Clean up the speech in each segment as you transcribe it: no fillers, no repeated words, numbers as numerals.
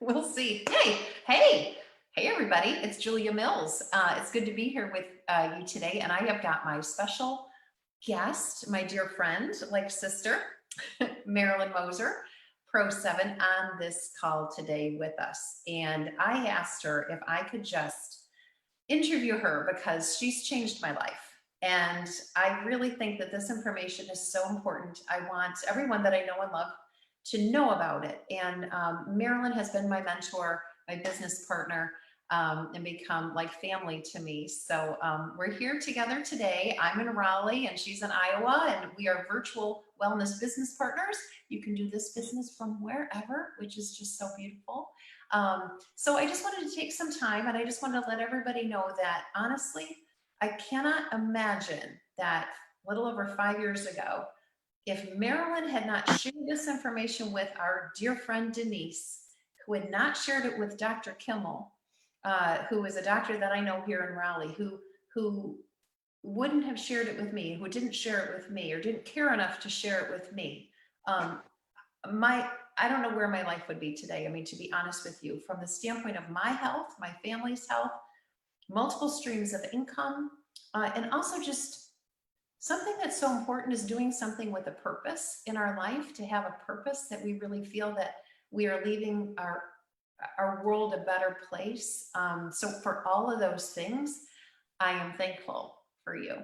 We'll see. Hey, everybody. It's Julia Mills. It's good to be here with you today. And I have got my special guest, my dear friend, like sister, Marilyn Moser, Pro 7, on this call today with us. And I asked her if I could just interview her because she's changed my life. And I really think that this information is so important. I want everyone that I know and love to know about it. And Marilyn has been my mentor, my business partner, and become like family to me. So we're here together today. I'm in Raleigh and she's in Iowa, and we are virtual wellness business partners. You can do this business from wherever, which is just so beautiful. So I just wanted to take some time, and I just wanted to let everybody know that honestly, I cannot imagine that a little over 5 years ago, if Marilyn had not shared this information with our dear friend Denise, who had not shared it with Dr. Kimmel, who is a doctor that I know here in Raleigh, who wouldn't have shared it with me, who didn't share it with me, or didn't care enough to share it with me, my I don't know where my life would be today. I mean, to be honest with you, from the standpoint of my health, my family's health, multiple streams of income, and also just something that's so important is doing something with a purpose in our life, to have a purpose that we really feel that we are leaving our world a better place. So for all of those things, I am thankful for you.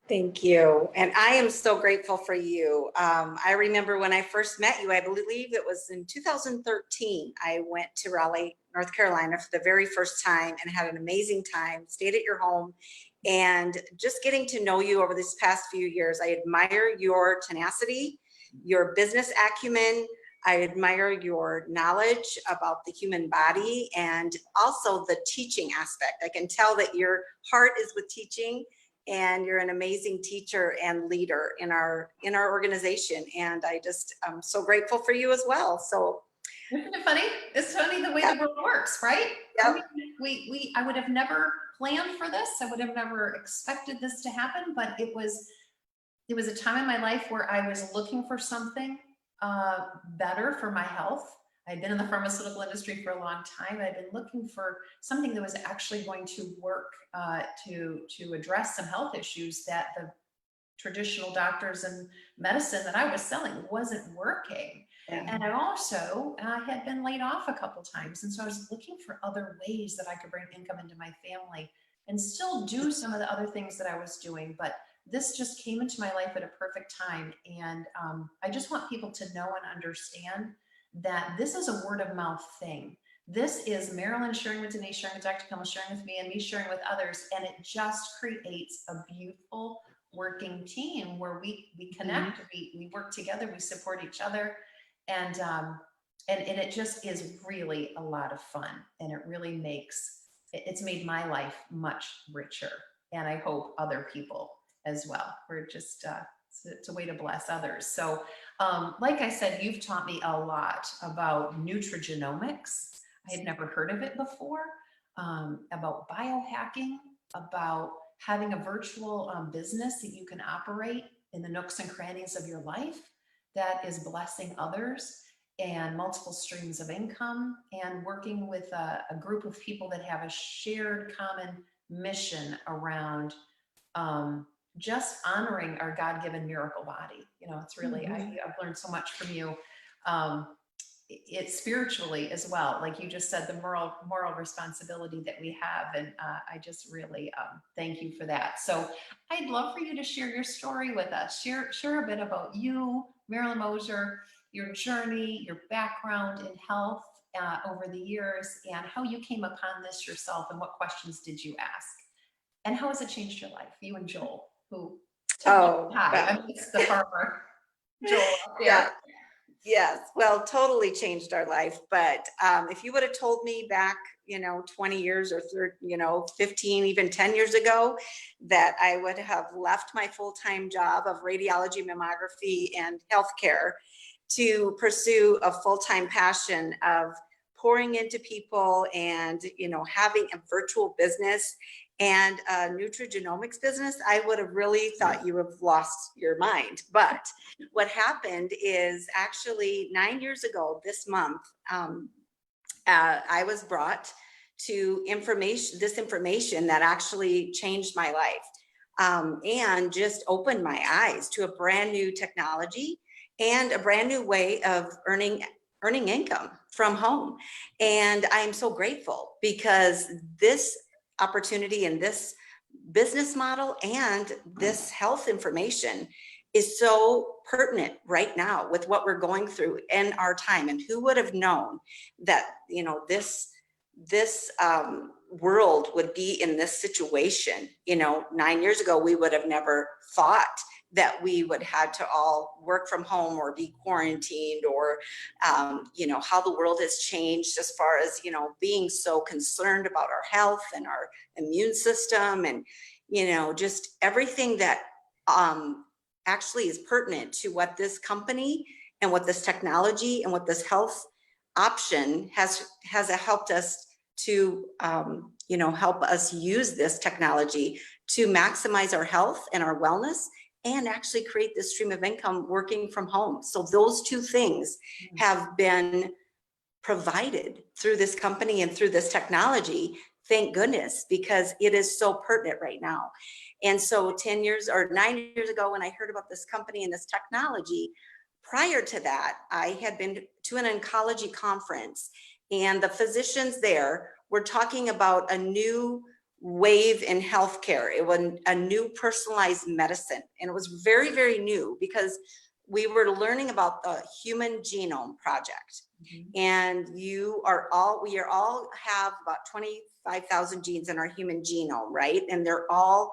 Thank you. And I am so grateful for you. I remember when I first met you, I believe it was in 2013. I went to Raleigh, North Carolina for the very first time and had an amazing time, stayed at your home. And just getting to know you over these past few years, I admire your tenacity, your business acumen. I admire your knowledge about the human body and also the teaching aspect. I can tell that your heart is with teaching, and you're an amazing teacher and leader in our organization. And I'm so grateful for you as well. So isn't it funny? It's funny the way the world works, right? Yep. I mean, I would have never planned for this. I would have never expected this to happen, but it was a time in my life where I was looking for something better for my health. I'd been in the pharmaceutical industry for a long time. I'd been looking for something that was actually going to work to address some health issues that the traditional doctors and medicine that I was selling wasn't working. Yeah. And I also had been laid off a couple times. And so I was looking for other ways that I could bring income into my family and still do some of the other things that I was doing. But this just came into my life at a perfect time. And I just want people to know and understand that this is a word of mouth thing. This is Marilyn sharing with Denise, sharing with Dr. Kimmel, sharing with me, and me sharing with others. And it just creates a beautiful working team where we connect, we work together, we support each other. And it just is really a lot of fun. And it really it's made my life much richer. And I hope other people as well. We're just, it's a way to bless others. So like I said, you've taught me a lot about nutrigenomics. I had never heard of it before, about biohacking, about having a virtual business that you can operate in the nooks and crannies of your life that is blessing others, and multiple streams of income, and working with a group of people that have a shared common mission around just honoring our God-given miracle body. You know, it's really, I've learned so much from you. It's spiritually as well, like you just said, the moral responsibility that we have, and I just really thank you for that. So I'd love for you to share your story with us. Share a bit about you, Marilyn Moser, your journey, your background in health over the years, and how you came upon this yourself, and what questions did you ask, and how has it changed your life? You and Joel, who hi, it's the farmer Joel up there. Yeah. Yes, well, totally changed our life. But if you would have told me back, 20 years or 15, even 10 years ago, that I would have left my full-time job of radiology, mammography, and healthcare to pursue a full-time passion of pouring into people and, having a virtual business and a nutrigenomics business, I would have really thought you have lost your mind. But what happened is actually 9 years ago this month, I was brought to this information that actually changed my life, and just opened my eyes to a brand new technology and a brand new way of earning income from home. And I'm so grateful because this opportunity and this business model and this health information is so pertinent right now with what we're going through in our time. And who would have known that, you know, this world would be in this situation? You know, 9 years ago, we would have never thought that we would have to all work from home or be quarantined, or, you know, how the world has changed as far as, you know, being so concerned about our health and our immune system, and, you know, just everything that actually is pertinent to what this company and what this technology and what this health option has helped us to, you know, help us use this technology to maximize our health and our wellness, and actually create this stream of income working from home. So those two things have been provided through this company and through this technology, thank goodness, because it is so pertinent right now. And so 10 years or 9 years ago, when I heard about this company and this technology, prior to that, I had been to an oncology conference, and the physicians there were talking about a new wave in healthcare. It was a new personalized medicine, and it was very, very new because we were learning about the Human Genome Project. And we are all have about 25,000 genes in our human genome, right? And they're all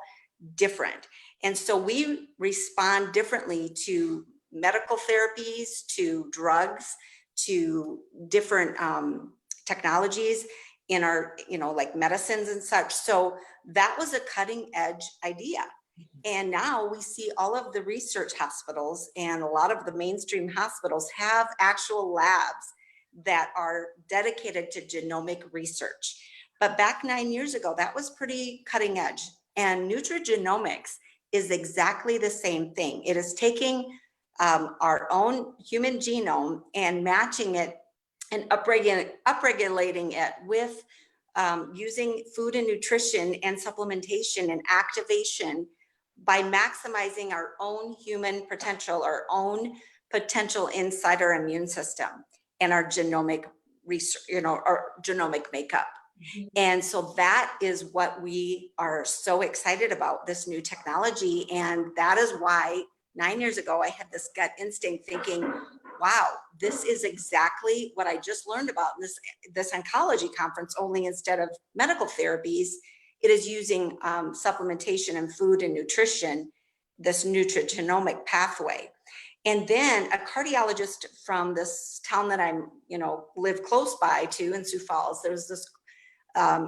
different. And so we respond differently to medical therapies, to drugs, to different technologies in our, you know, like medicines and such. So that was a cutting edge idea. And now we see all of the research hospitals and a lot of the mainstream hospitals have actual labs that are dedicated to genomic research. But back 9 years ago, that was pretty cutting edge. And nutrigenomics is exactly the same thing. It is taking our own human genome and matching it and upregulating it with using food and nutrition and supplementation and activation by maximizing our own human potential, our own potential inside our immune system and our genomic research, you know, our genomic makeup. And so that is what we are so excited about, this new technology. And that is why 9 years ago, I had this gut instinct thinking, wow, this is exactly what I just learned about in this oncology conference, only instead of medical therapies, it is using supplementation and food and nutrition, this nutrigenomic pathway. And then a cardiologist from this town that I'm, you know, live close by to in Sioux Falls, there's this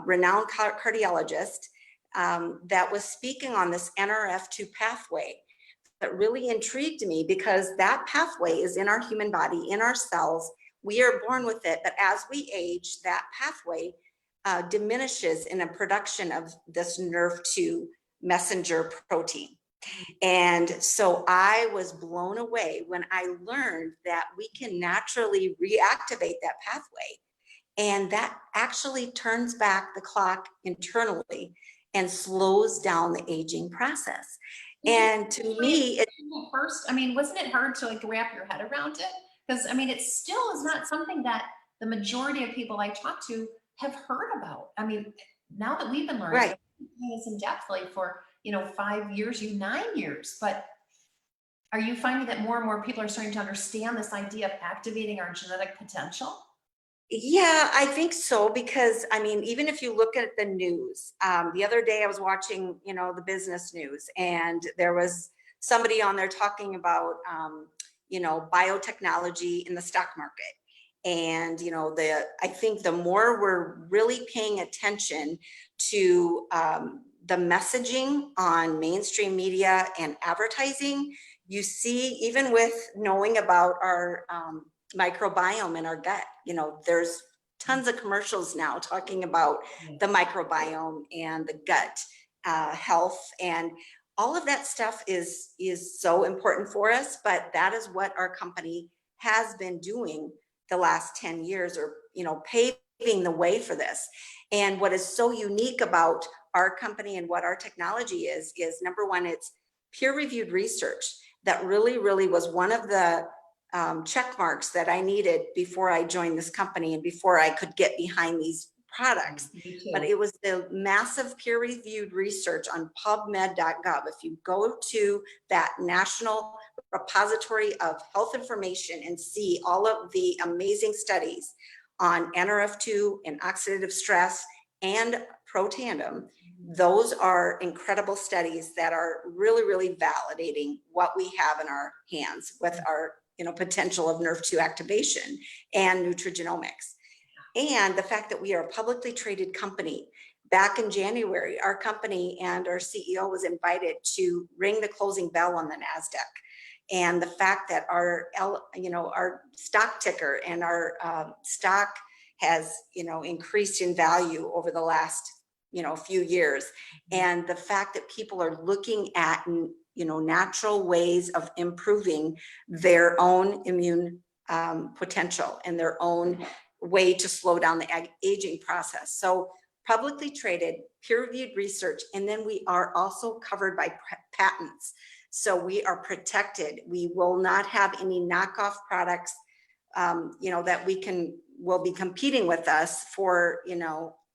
renowned cardiologist that was speaking on this NRF2 pathway that really intrigued me, because that pathway is in our human body, in our cells. We are born with it, but as we age, that pathway diminishes in a production of this NRF2 messenger protein. And so I was blown away when I learned that we can naturally reactivate that pathway. And that actually turns back the clock internally and slows down the aging process. And to me, at first, I mean, wasn't it hard to like wrap your head around it? Because I mean, it still is not something that the majority of people I talk to have heard about. I mean, now that we've been learning this in depthly for, you know, 5 years, 9 years, but are you finding that more and more people are starting to understand this idea of activating our genetic potential? Yeah, I think so, because I mean, even if you look at the news, the other day I was watching, you know, the business news, and there was somebody on there talking about, you know, biotechnology in the stock market. And, you know, I think the more we're really paying attention to the messaging on mainstream media and advertising, you see, even with knowing about our microbiome in our gut, you know, there's tons of commercials now talking about the microbiome and the gut health, and all of that stuff is so important for us. But that is what our company has been doing the last 10 years, or, you know, paved paving the way for this. And what is so unique about our company and what our technology is number one, it's peer-reviewed research. That really, really was one of the check marks that I needed before I joined this company and before I could get behind these products. But it was the massive peer-reviewed research on PubMed.gov. If you go to that national repository of health information and see all of the amazing studies on NRF2 and oxidative stress and pro-tandem, those are incredible studies that are really, really validating what we have in our hands with our potential of NRF2 activation and nutrigenomics. And the fact that we are a publicly traded company. Back in January, our company and our CEO was invited to ring the closing bell on the NASDAQ. And the fact that our stock ticker and our stock has, increased in value over the last, few years. And the fact that people are looking at, natural ways of improving their own immune potential and their own way to slow down the aging process. So publicly traded, peer-reviewed research, and then we are also covered by patents. So we are protected. We will not have any knockoff products, that will be competing with us for,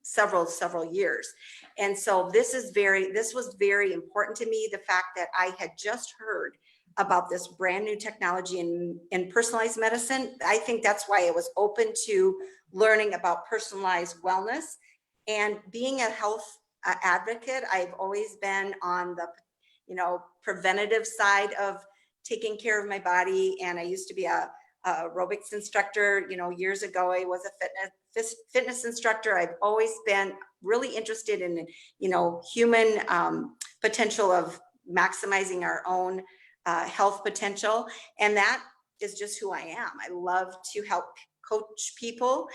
several years. And so this was very important to me. The fact that I had just heard about this brand new technology in personalized medicine. I think that's why I was open to learning about personalized wellness and being a health advocate. I've always been on the, preventative side of taking care of my body. And I used to be a aerobics instructor, years ago. I was a fitness instructor. I've always been really interested in, human potential of maximizing our own health potential. And that is just who I am. I love to help coach people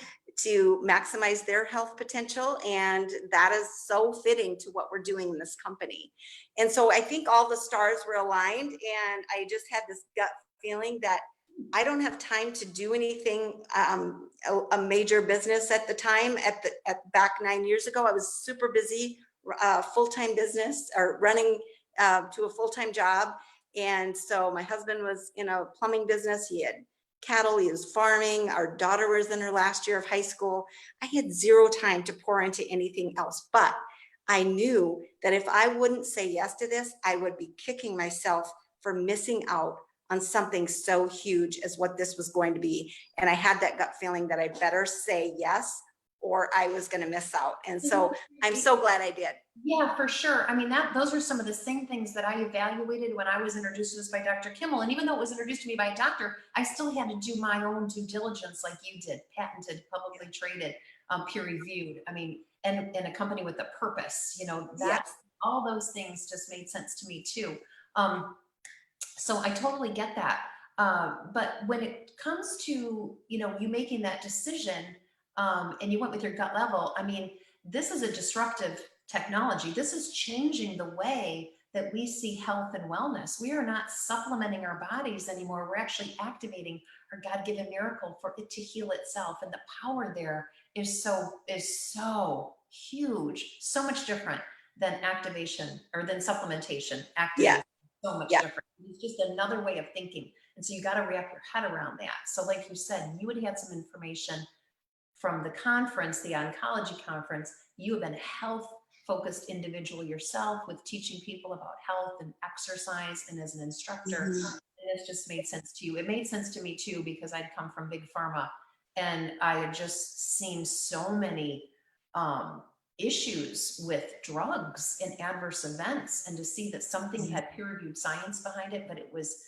to maximize their health potential. And that is so fitting to what we're doing in this company. And so I think all the stars were aligned, and I just had this gut feeling that I don't have time to do anything, a major business at the time. Back 9 years ago, I was super busy, full-time business, or running to a full-time job. And so my husband was in a plumbing business. He had cattle, he was farming. Our daughter was in her last year of high school. I had zero time to pour into anything else, but I knew that if I wouldn't say yes to this, I would be kicking myself for missing out on something so huge as what this was going to be. And I had that gut feeling that I better say yes, or I was going to miss out. And so I'm so glad I did. Yeah, for sure. I mean, those are some of the same things that I evaluated when I was introduced to this by Dr. Kimmel. And even though it was introduced to me by a doctor, I still had to do my own due diligence like you did, patented, publicly traded, peer reviewed. I mean, and a company with a purpose, that's all those things just made sense to me too. So I totally get that. But when it comes to, you making that decision, and you went with your gut level, I mean, this is a disruptive technology. This is changing the way that we see health and wellness. We are not supplementing our bodies anymore. We're actually activating our God-given miracle for it to heal itself. And the power there is so huge, so much different than activation or than supplementation. Activation, so much different. It's just another way of thinking. And so you got to wrap your head around that. So like you said, you would have had some information from the conference, the oncology conference. You have been a health focused individual yourself with teaching people about health and exercise and as an instructor. And it just made sense to you. It made sense to me too, because I'd come from big pharma and I had just seen so many issues with drugs and adverse events, and to see that something had peer-reviewed science behind it, but it was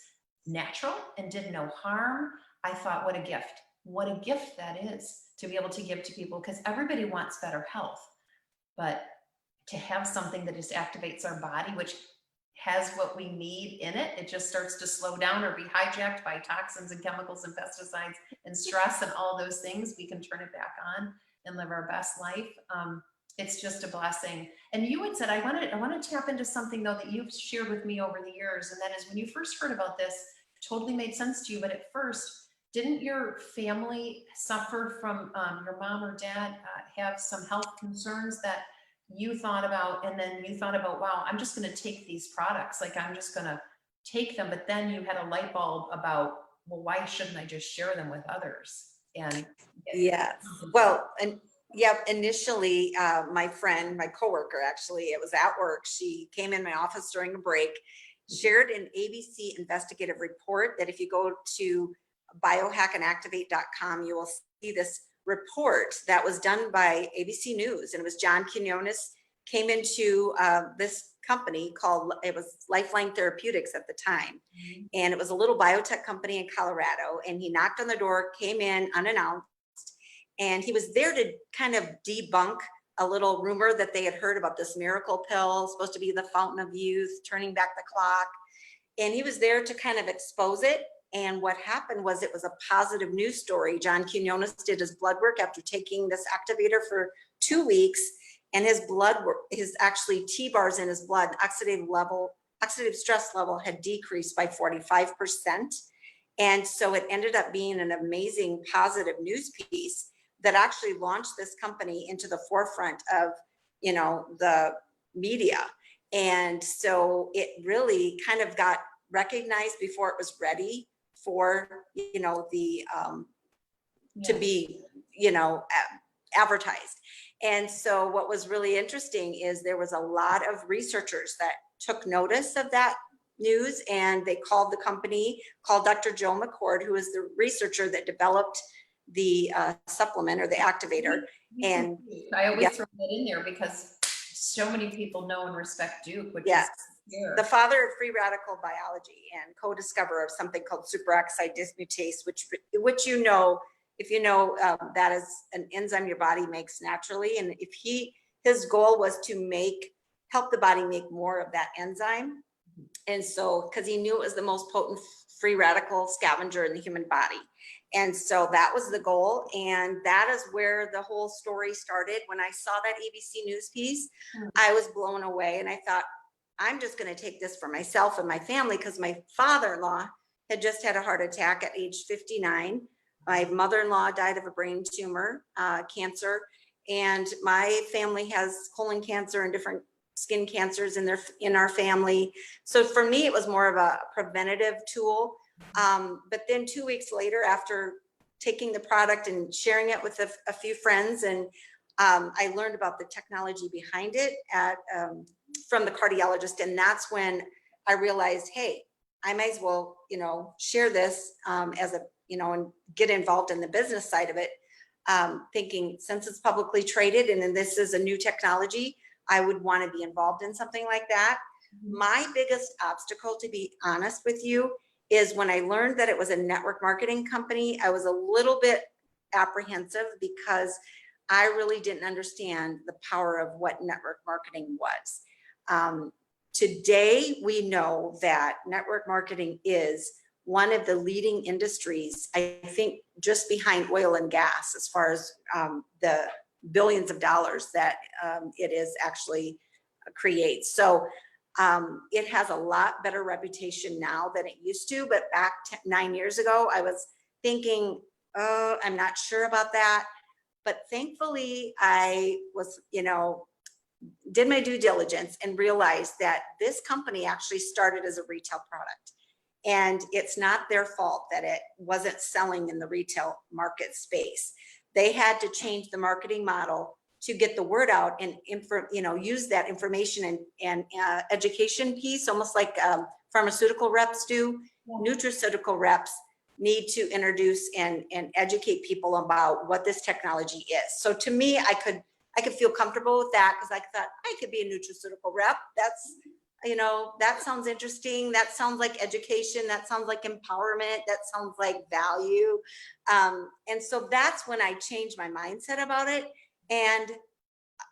natural and did no harm. I thought, what a gift that is to be able to give to people, because everybody wants better health, but to have something that just activates our body, which has what we need in it, it just starts to slow down or be hijacked by toxins and chemicals and pesticides and stress and all those things. We can turn it back on and live our best life. It's just a blessing. And you had said, I want to tap into something though that you've shared with me over the years. And that is, when you first heard about this, it totally made sense to you. But at first didn't your family suffer from, your mom or dad have some health concerns that you thought about, and then you thought about, wow, I'm just gonna take these products, like I'm just gonna take them, but then you had a light bulb about, well, why shouldn't I just share them with others and get Yes. something for Well, and yeah, initially, my friend, my coworker, actually, it was at work. She came in my office during a break, shared an ABC investigative report that if you go to biohackandactivate.com, you will see this report that was done by ABC News. And it was John Quinones came into this company called, it was Lifeline Therapeutics at the time. Mhm. And it was a little biotech company in Colorado. And he knocked on the door, came in unannounced, and he was there to kind of debunk a little rumor that they had heard about this miracle pill, supposed to be the fountain of youth, turning back the clock. And he was there to kind of expose it. And what happened was it was a positive news story. John Quinones did his blood work after taking this activator for 2 weeks, and his blood work, his actually T-bars in his blood, oxidative stress level had decreased by 45%. And so it ended up being an amazing positive news piece that actually launched this company into the forefront of, the media. And so it really kind of got recognized before it was ready for, the to Yeah. be, advertised. And so what was really interesting is there was a lot of researchers that took notice of that news, and they called the company, called Dr. Joe McCord, who is the researcher that developed the supplement or the activator. And I always yeah, throw that in there because so many people know and respect Duke, which yeah, is here. the father of free radical biology and co-discoverer of something called superoxide dismutase, which if you know, that is an enzyme your body makes naturally. And if his goal was to help the body make more of that enzyme. And so, because he knew it was the most potent free radical scavenger in the human body. And so that was the goal. And that is where the whole story started. When I saw that ABC News piece, I was blown away. And I thought, I'm just going to take this for myself and my family, because my father-in-law had just had a heart attack at age 59. My mother-in-law died of a brain tumor, cancer. And my family has colon cancer and different skin cancers in our family. So for me, it was more of a preventative tool. But then 2 weeks later, after taking the product and sharing it with a few friends, and I learned about the technology behind it from the cardiologist. And that's when I realized, hey, I might as well, share this as a, and get involved in the business side of it. Thinking, since it's publicly traded and then this is a new technology, I would want to be involved in something like that. My biggest obstacle, to be honest with you, is when I learned that it was a network marketing company, I was a little bit apprehensive because I really didn't understand the power of what network marketing was. Today, we know that network marketing is one of the leading industries, I think, just behind oil and gas, as far as the billions of dollars that it is actually creates. So it has a lot better reputation now than it used to, but back 9 years ago, I was thinking, oh, I'm not sure about that. But thankfully, I was, did my due diligence and realized that this company actually started as a retail product. And it's not their fault that it wasn't selling in the retail market space. They had to change the marketing model to get the word out and use that information and education piece, almost like pharmaceutical reps do. Yeah. Nutraceutical reps need to introduce and educate people about what this technology is. So to me, I could feel comfortable with that, because I thought I could be a nutraceutical rep. That's, that sounds interesting. That sounds like education. That sounds like empowerment. That sounds like value. And so that's when I changed my mindset about it. And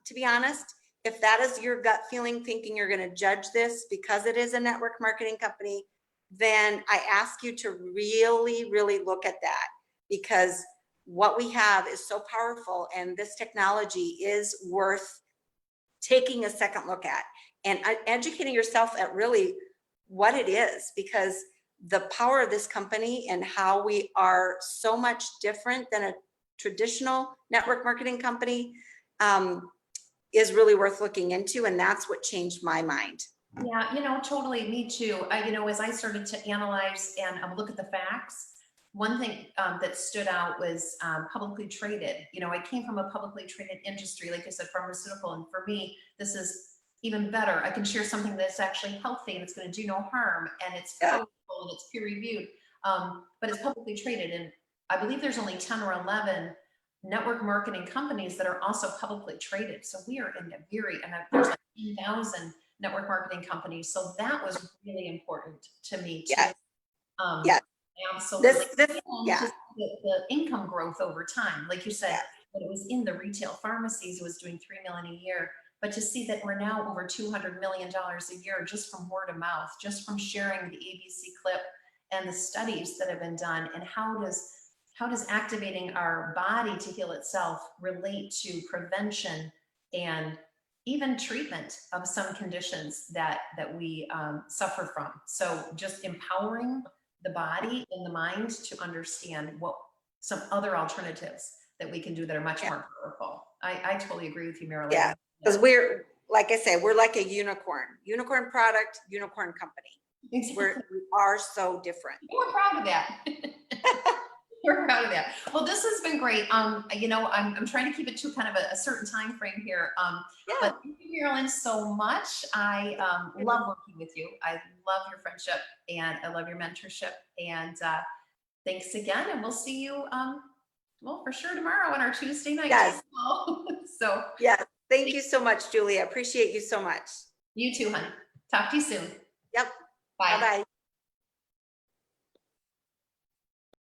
to be honest, if that is your gut feeling, thinking you're going to judge this because it is a network marketing company, then I ask you to really, really look at that, because what we have is so powerful, and this technology is worth taking a second look at and educating yourself at really what it is. Because the power of this company and how we are so much different than a traditional network marketing company is really worth looking into. And that's what changed my mind. Yeah, you know, totally, me too. You know, as I started to analyze and look at the facts, one thing that stood out was publicly traded. You know, I came from a publicly traded industry, like you said, pharmaceutical. And for me, this is even better. I can share something that's actually healthy and it's going to do no harm and it's powerful and it's peer reviewed, but it's publicly traded. And I believe there's only 10 or 11 network marketing companies that are also publicly traded. So we are in a and there's like 10,000 network marketing companies. So that was really important to me too. Yes. Yes. Absolutely. Yeah. Just the income growth over time, like you said, when it was in the retail pharmacies, it was doing $3 million a year. But to see that we're now over $200 million a year just from word of mouth, just from sharing the ABC clip and the studies that have been done, and how does activating our body to heal itself relate to prevention and even treatment of some conditions that we suffer from. So just empowering the body and the mind to understand what some other alternatives that we can do that are much more powerful. I totally agree with you, Marilyn. Yeah, because we're, like I said, we're like a unicorn product, unicorn company. Exactly. We are so different. We're proud of that. We're proud of that. Well, this has been great. You know, I'm trying to keep it to kind of a certain time frame here. But thank you, Marilyn, so much. I love working with you. I love your friendship and I love your mentorship. And thanks again. And we'll see you, well, for sure tomorrow on our Tuesday night. Yes. So yes. Thank you so much, Julie. I appreciate you so much. You too, honey. Talk to you soon. Yep. Bye. Bye-bye.